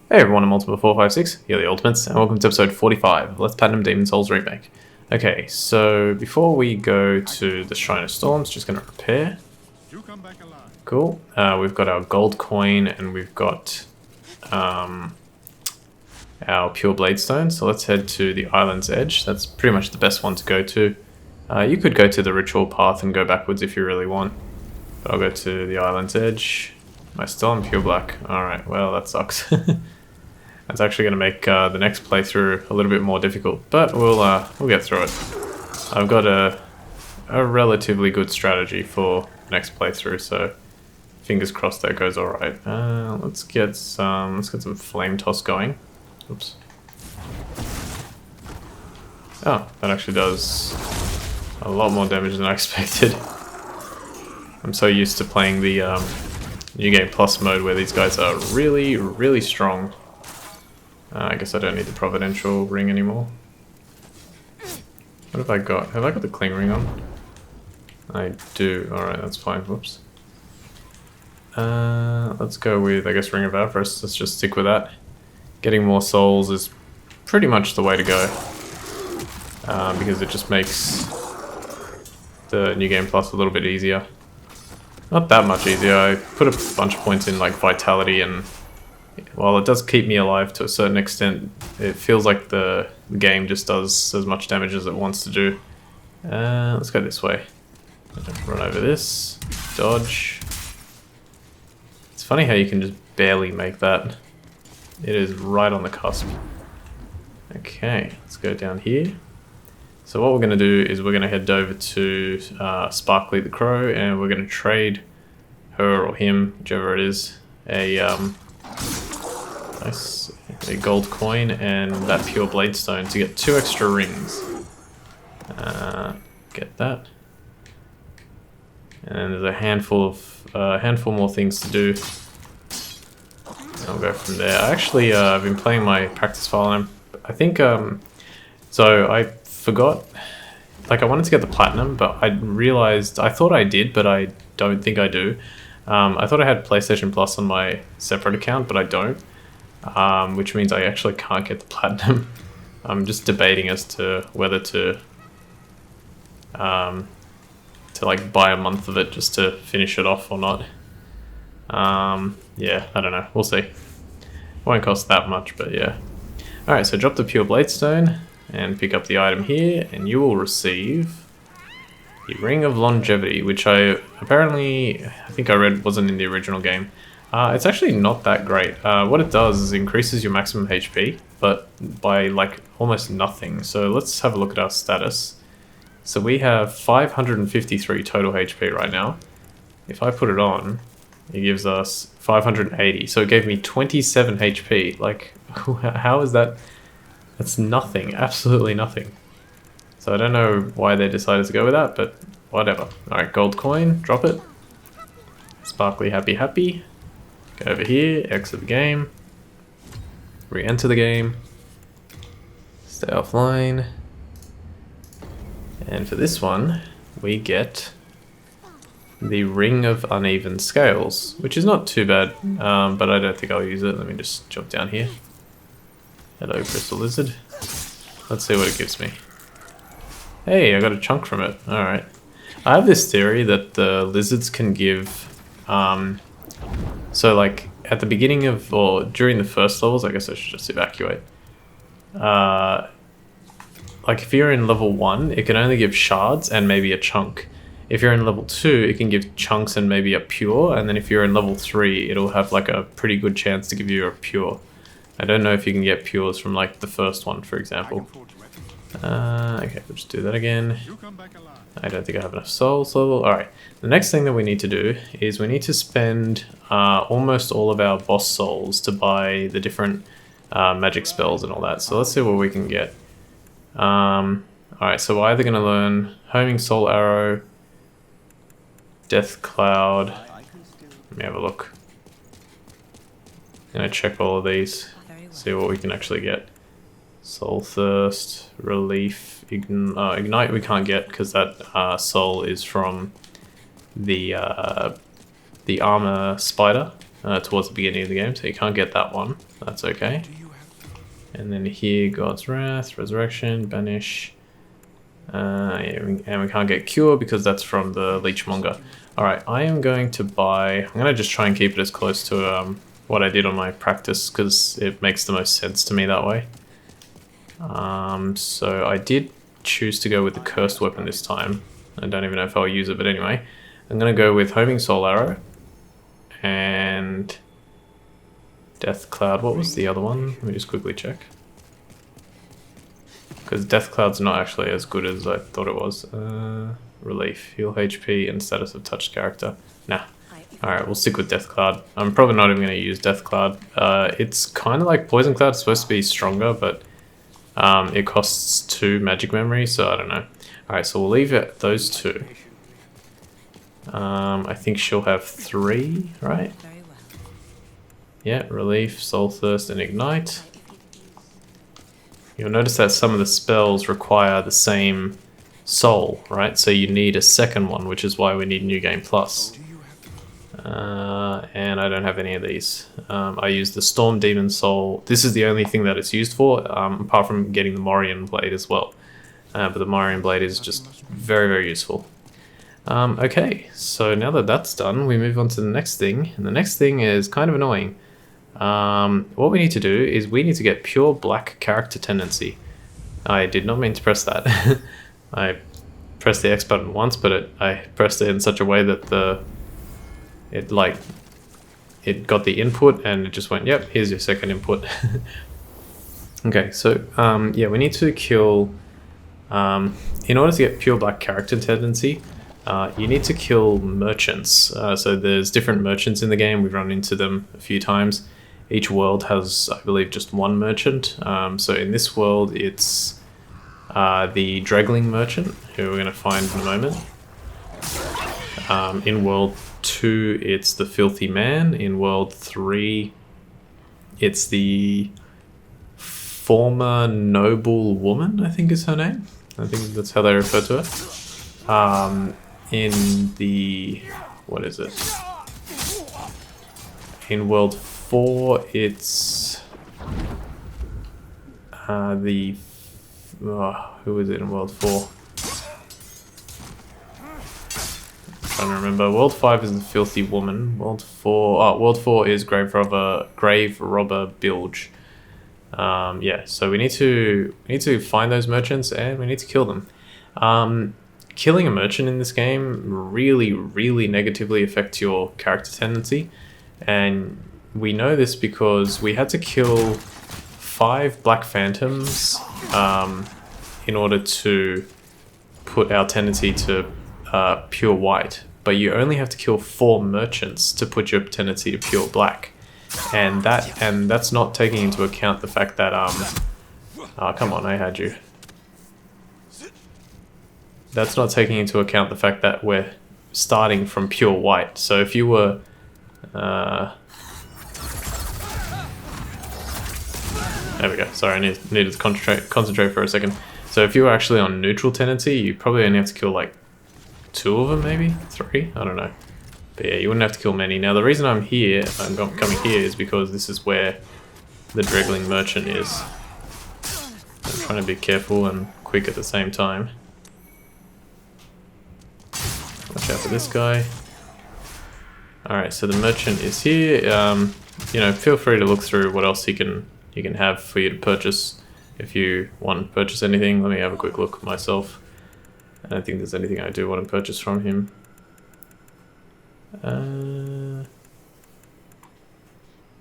Hey everyone, I'm Multiple456, here are the Ultimates, and welcome to episode 45 Let's Platinum Demon Souls Remake. Okay, so before we go to the Shrine of Storms, just going to repair. Cool. We've got our gold coin and we've got our pure blade stone, so let's head to the island's edge. That's pretty much the best one to go to. You could go to the ritual path and go backwards if you really want, but I'll go to the island's edge. Am I still on pure black? Alright, well that sucks. That's actually going to make the next playthrough a little bit more difficult, but we'll get through it. I've got a relatively good strategy for the next playthrough, so fingers crossed that goes all right. Let's get some flame toss going. Oops. Oh, that actually does a lot more damage than I expected. I'm so used to playing the New Game Plus mode where these guys are really, really strong. I guess I don't need the Providential ring anymore. What have I got? Have I got the cling ring on? I do. Alright, that's fine. Whoops. Let's go with, I guess, Ring of Avarice. Let's just stick with that. Getting more souls is pretty much the way to go. Because it just makes the New Game Plus a little bit easier. Not that much easier. I put a bunch of points in, like, Vitality, and while it does keep me alive to a certain extent, it feels like the game just does as much damage as it wants to do. Let's go this way. Run over this. Dodge. It's funny how you can just barely make that. It is right on the cusp. Okay, let's go down here. So what we're going to do is we're going to head over to Sparkly the Crow, and we're going to trade her or him, whichever it is, a gold coin and that pure blade stone to get 2 extra rings. Get that. And there's a handful more things to do. I'll go from there. Actually, I've been playing my practice file, and I think so I forgot. Like, I wanted to get the platinum, but I realized I thought I did, but I don't think I do. I thought I had PlayStation Plus on my separate account, but I don't. Which means I actually can't get the platinum. I'm just debating as to whether to like buy a month of it just to finish it off or not. Yeah, I don't know. We'll see. Won't cost that much, but yeah. Alright, so drop the pure blade stone and pick up the item here, and you will receive the Ring of Longevity, which I think I read wasn't in the original game. It's actually not that great. What it does is increases your maximum HP, but by like almost nothing. So let's have a look at our status. So we have 553 total HP right now. If I put it on, it gives us 580. So it gave me 27 HP. Like, how is that? That's nothing. Absolutely nothing. So I don't know why they decided to go with that, but whatever. Alright, gold coin. Drop it. Sparkly happy happy. Go over here, exit the game, re-enter the game, stay offline, and for this one, we get the Ring of Uneven Scales, which is not too bad, but I don't think I'll use it. Let me just jump down here. Hello, Crystal Lizard. Let's see what it gives me. Hey, I got a chunk from it. Alright. I have this theory that the lizards can give so like at the beginning of, or during the first levels, I guess I should just evacuate. Like if you're in level 1, it can only give shards and maybe a chunk. If you're in level 2, it can give chunks and maybe a pure, and then if you're in level 3, it'll have like a pretty good chance to give you a pure. I don't know if you can get pures from like the first one, for example. Okay, we'll just do that again. I don't think I have enough souls level. Alright, the next thing that we need to do is we need to spend almost all of our boss souls to buy the different magic spells and all that. So let's see what we can get. Alright, so we're either going to learn Homing Soul Arrow, Death Cloud. Let me have a look. I'm going to check all of these, see what we can actually get. Soul Thirst, Relief, Ignite we can't get because that soul is from the Armor Spider. towards the beginning of the game, so you can't get that one. That's okay. And then here, God's Wrath, Resurrection, Banish. Yeah, and we can't get Cure because that's from the Leechmonger. Alright, I am going to buy... I'm going to just try and keep it as close to what I did on my practice because it makes the most sense to me that way. So I did choose to go with the Cursed Weapon this time. I don't even know if I'll use it, but anyway. I'm going to go with Homing Soul Arrow and Death Cloud. What was the other one? Let me just quickly check. Because Death Cloud's not actually as good as I thought it was. Relief, heal HP, and status of touched character. Nah. Alright, we'll stick with Death Cloud. I'm probably not even going to use Death Cloud. It's kind of like Poison Cloud. It's supposed to be stronger, but it costs 2 magic memory, so I don't know. Alright, so we'll leave it those 2. I think she'll have 3, right? Yeah, Relief, Soul Thirst, and Ignite. You'll notice that some of the spells require the same soul, right? So you need a second one, which is why we need New Game Plus. And I don't have any of these. I use the Storm Demon Soul. This is the only thing that it's used for, apart from getting the Morian Blade as well. But the Morian Blade is just very, very useful. Okay, so now that that's done, we move on to the next thing. And the next thing is kind of annoying. What we need to do is we need to get pure black character tendency. I did not mean to press that. I pressed the X button once, but I pressed it in such a way that it got the input and it just went, yep, here's your second input. Okay, so yeah, we need to kill, in order to get pure black character tendency, you need to kill merchants. So there's different merchants in the game. We've run into them a few times. Each world has, I believe, just one merchant. So in this world, it's the Dribbling merchant, who we're going to find in a moment. In world 2, it's the Filthy Man. In world 3, it's the Former Noble Woman, I think is her name. I think that's how they refer to her. In the... what is it? In world 4, it's the... who is it in world 4? I'm trying to remember. World 5 is the Filthy Woman. World 4 is Grave Robber Bilge. Yeah, so we need to find those merchants and we need to kill them. Killing a merchant in this game really, really negatively affects your character tendency, and we know this because we had to kill 5 Black Phantoms in order to put our tendency to pure white, but you only have to kill 4 merchants to put your tendency to pure black, and that's not taking into account the fact that come on, I had you. That's not taking into account the fact that we're starting from pure white. So if you were there we go. Sorry, I needed to concentrate for a second. So if you were actually on neutral tendency, you probably only have to kill like 2 of them, maybe 3. I don't know. But yeah, you wouldn't have to kill many. Now the reason I'm coming here is because this is where the Dribbling merchant is. I'm trying to be careful and quick at the same time. Watch out for this guy. Alright, so the merchant is here. You know, feel free to look through what else he can have for you to purchase if you want to purchase anything. Let me have a quick look myself. I don't think there's anything I do want to purchase from him.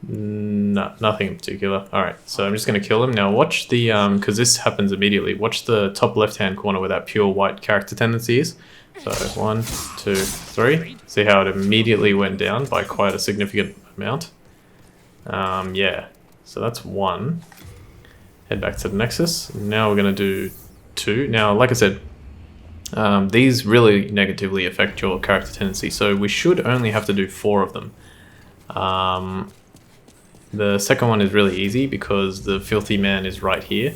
No, nothing in particular. Alright, so I'm just going to kill him. Now watch the, because this happens immediately, watch the top left hand corner where that pure white character tendency is. So 1, 2, 3. See how it immediately went down by quite a significant amount. Yeah, so that's 1. Head back to the Nexus. Now we're going to do 2. Now, like I said, these really negatively affect your character tendency, so we should only have to do 4 of them. The second one is really easy because the Filthy Man is right here.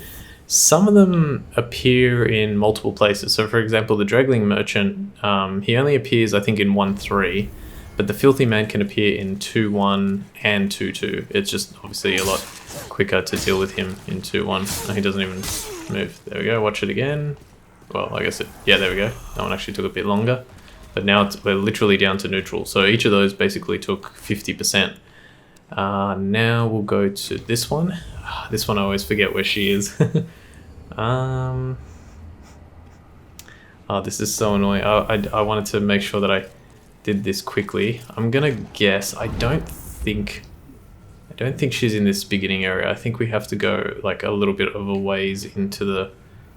Some of them appear in multiple places. So for example, the Dribbling merchant, he only appears I think in 1.3, but the Filthy Man can appear in 2-1 and 2-2. It's just obviously a lot quicker to deal with him in 2-1. Oh, he doesn't even move. There we go, watch it again. Well, I guess yeah, there we go. That one actually took a bit longer. But now we're literally down to neutral. So each of those basically took 50%. Now we'll go to this one. This one I always forget where she is. Oh, this is so annoying. I wanted to make sure that I did this quickly. I'm gonna guess. I don't think she's in this beginning area. I think we have to go like a little bit of a ways into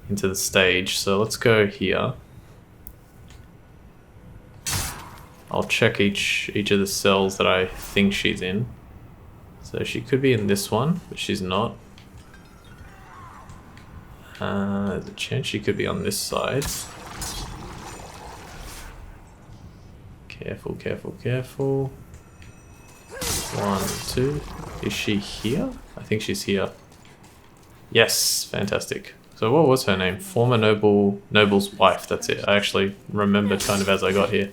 the stage. So let's go here. I'll check each of the cells that I think she's in. So she could be in this one, but she's not. There's a chance she could be on this side. Careful, careful, careful. 1, 2. Is she here? I think she's here. Yes, fantastic. So what was her name? Former noble's wife. That's it. I actually remembered kind of as I got here.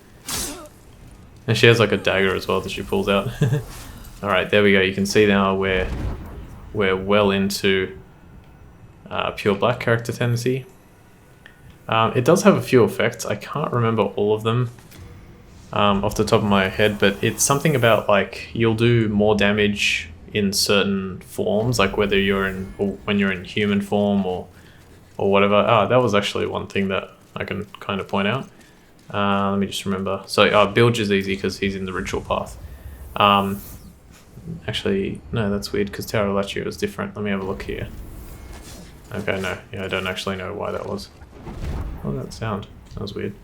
And she has like a dagger as well that she pulls out. Alright, there we go. You can see now we're well into pure black character tendency. It does have a few effects. I can't remember all of them off the top of my head, but it's something about like you'll do more damage in certain forms, like whether you're in or when you're in human form or whatever. That was actually one thing that I can kind of point out. Let me just remember. So Bilge is easy because he's in the ritual path. Actually, no, that's weird because Terralachio is different. Let me have a look here. Okay, no. Yeah, I don't actually know why that was. Oh, that sound. That was weird.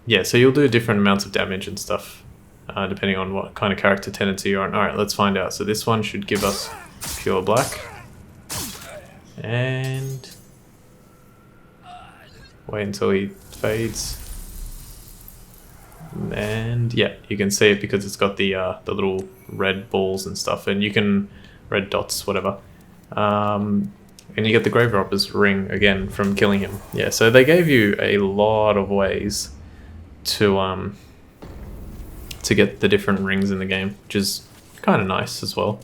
Yeah, so you'll do different amounts of damage and stuff, depending on what kind of character tendency you're on. Alright, let's find out. So this one should give us pure black. And wait until he fades. And yeah, you can see it because it's got the little red balls and stuff, and you can red dots, whatever. And you get the Grave Robber's ring again from killing him. Yeah, so they gave you a lot of ways to get the different rings in the game, which is kind of nice as well.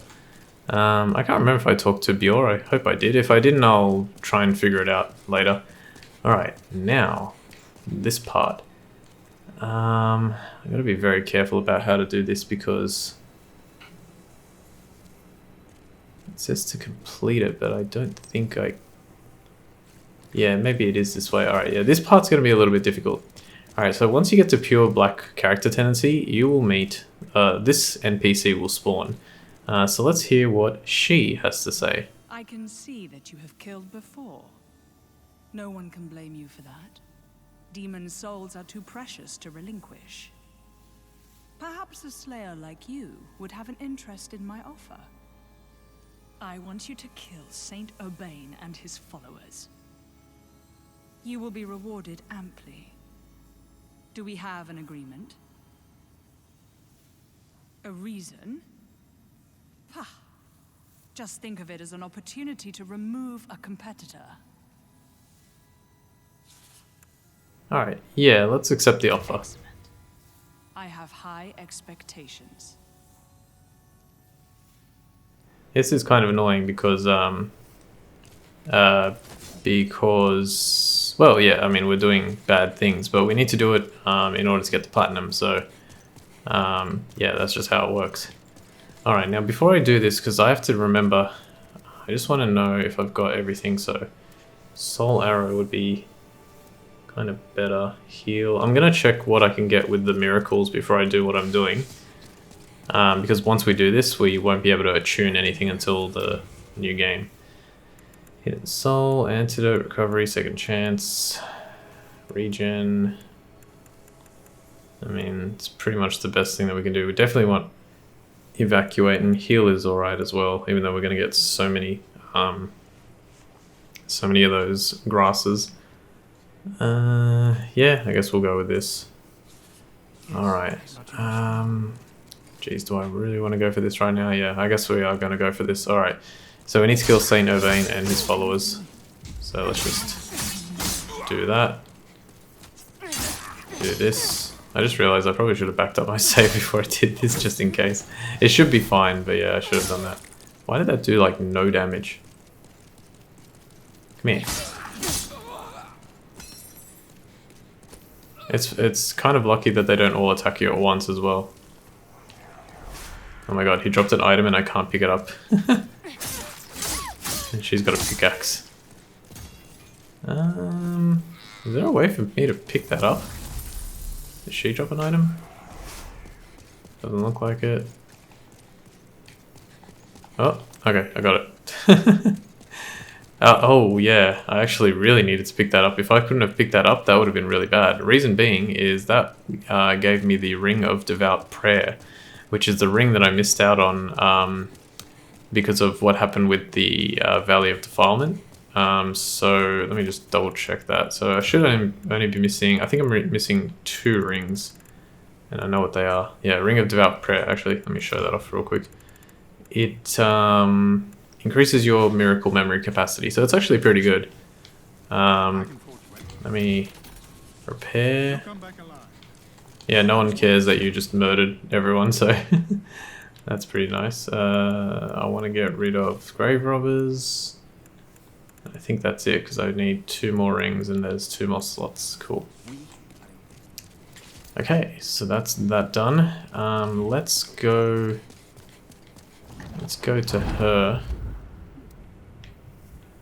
I can't remember if I talked to Bjor. I hope I did. If I didn't, I'll try and figure it out later. Alright, now this part. I gotta be very careful about how to do this because it says to complete it, but I don't think I... Yeah, maybe it is this way. Alright, yeah, this part's gonna be a little bit difficult. Alright, so once you get to pure black character tendency, you will meet... this NPC will spawn. So let's hear what she has to say. I can see that you have killed before. No one can blame you for that. Demon souls are too precious to relinquish. Perhaps a slayer like you would have an interest in my offer. I want you to kill Saint Urbain and his followers. You will be rewarded amply. Do we have an agreement? A reason? Pah. Just think of it as an opportunity to remove a competitor. Alright, yeah, let's accept the offer. Excellent. I have high expectations. This is kind of annoying because, well, yeah, I mean, we're doing bad things, but we need to do it in order to get the platinum, so, yeah, that's just how it works. Alright, now before I do this, because I have to remember, I just want to know if I've got everything, so Soul Arrow would be kind of better. Heal. I'm going to check what I can get with the miracles before I do what I'm doing. Because once we do this, we won't be able to attune anything until the new game. Hidden Soul, Antidote, Recovery, Second Chance, Regen. I mean, it's pretty much the best thing that we can do. We definitely want Evacuate, and Heal is alright as well, even though we're going to get so many of those grasses. Yeah, I guess we'll go with this. Alright. Geez, do I really want to go for this right now? Yeah, I guess we are going to go for this. Alright. So we need to kill Saint Urbain and his followers. So let's just do that. Do this. I just realized I probably should have backed up my save before I did this, just in case. It should be fine, but yeah, I should have done that. Why did that do, like, no damage? Come here. It's kind of lucky that they don't all attack you at once as well. Oh my god, he dropped an item and I can't pick it up. And she's got a pickaxe. Is there a way for me to pick that up? Did she drop an item? Doesn't look like it. Oh, okay, I got it. Oh yeah, I actually really needed to pick that up. If I couldn't have picked that up, that would have been really bad. The reason being is that gave me the Ring of Devout Prayer, which is the ring that I missed out on because of what happened with the Valley of Defilement. So let me just double check that. So I should only be missing, I think I'm missing 2 rings, and I know what they are. Yeah, Ring of Devout Prayer. Actually, let me show that off real quick. It increases your miracle memory capacity, so it's actually pretty good. Let me repair. Yeah, no one cares that you just murdered everyone, so that's pretty nice. I want to get rid of grave robbers. I think that's it, because I need 2 more rings and there's 2 more slots. Cool. Okay, so that's that done. Let's go to her.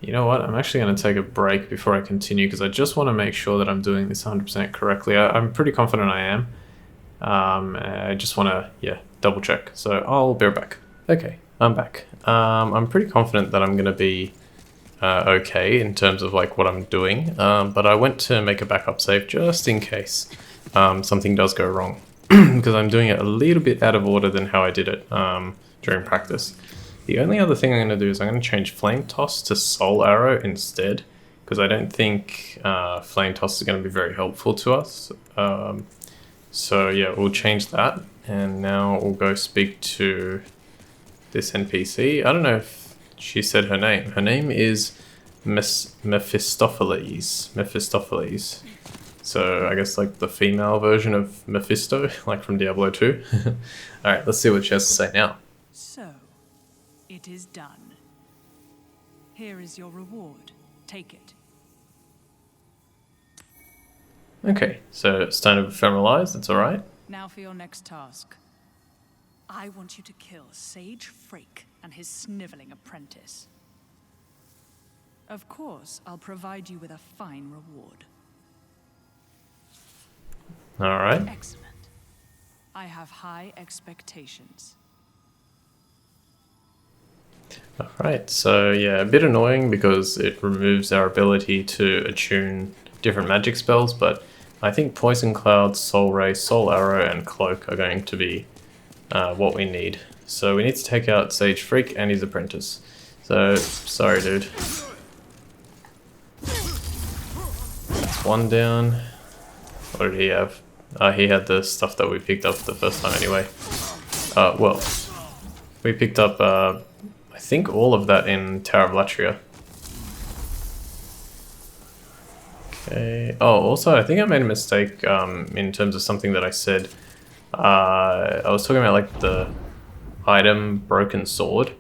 You know what? I'm actually going to take a break before I continue, because I just want to make sure that I'm doing this 100% correctly. I'm pretty confident I am. I just want to, yeah, double check. So I'll be right back. Okay, I'm back. I'm pretty confident that I'm going to be okay in terms of like what I'm doing, but I went to make a backup save just in case something does go wrong, because I'm doing it a little bit out of order than how I did it during practice. The only other thing I'm going to do is I'm going to change Flame Toss to Soul Arrow instead, because I don't think Flame Toss is going to be very helpful to us. So yeah, we'll change that, and now we'll go speak to this NPC. I don't know if she said her name. Her name is Mephistopheles. Mephistopheles. So I guess like the female version of Mephisto, like from Diablo 2. Alright, let's see what she has to say now. So, it is done. Here is your reward. Take it. Okay, so Stone of Ephemeralize, that's alright. Now for your next task. I want you to kill Sage Freak and his sniveling apprentice. Of course, I'll provide you with a fine reward. Alright. Excellent. I have high expectations. Alright, so yeah, a bit annoying because it removes our ability to attune different magic spells, but I think Poison Cloud, Soul Ray, Soul Arrow, and Cloak are going to be what we need. So we need to take out Sage Freak and his apprentice. So, sorry dude. That's 1 down. What did he have? He had the stuff that we picked up the first time anyway. Well, we picked up, I think all of that in Tower of Latria. Okay. Oh, also, I think I made a mistake in terms of something that I said. I was talking about like the item Broken Sword,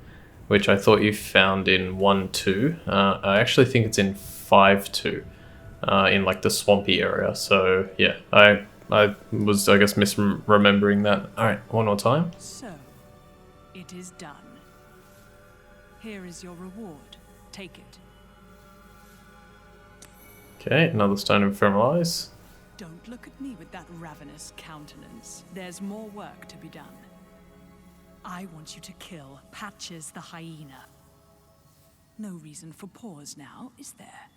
which I thought you found in 1.2. I actually think it's in 5.2, in like the swampy area. So yeah, I was, I guess, misremembering that. Alright, one more time. So, it is done. Here is your reward. Take it. Okay, another Stone of Ephemeralize. Don't look at me with that ravenous countenance. There's more work to be done. I want you to kill Patches the hyena. No reason for pause now, is there?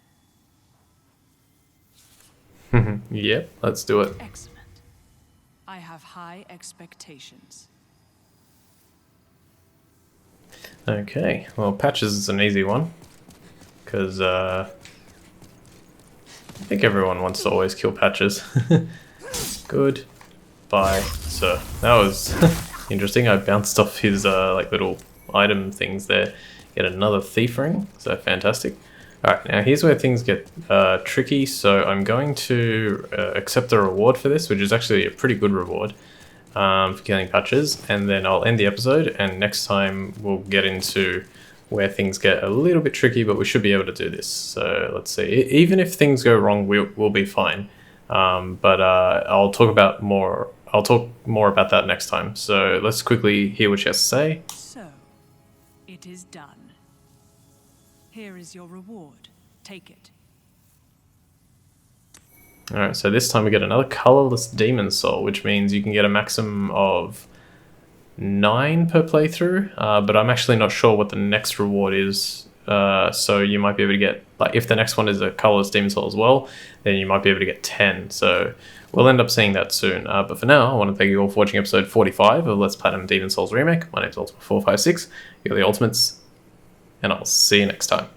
Yep, let's do it. Excellent. I have high expectations. Okay, well, Patches is an easy one, because I think everyone wants to always kill Patches. Good. Bye. So that was interesting. I bounced off his like little item things there. Get another thief ring, so fantastic. Alright, now here's where things get tricky, so I'm going to accept the reward for this, which is actually a pretty good reward for killing patches, and then I'll end the episode, and next time we'll get into where things get a little bit tricky, but we should be able to do this. So let's see. Even if things go wrong, we'll be fine. But I'll talk more about that next time. So let's quickly hear what she has to say. So, it is done. Here is your reward. Take it. Alright, so this time we get another colorless demon soul, which means you can get a maximum of 9 per playthrough, but I'm actually not sure what the next reward is, so you might be able to get, like, if the next one is a colorless demon soul as well, then you might be able to get 10, so we'll end up seeing that soon. But for now, I want to thank you all for watching episode 45 of Let's Platinum Demon Souls Remake. My name's Ultimate456, you're the Ultimates, and I'll see you next time.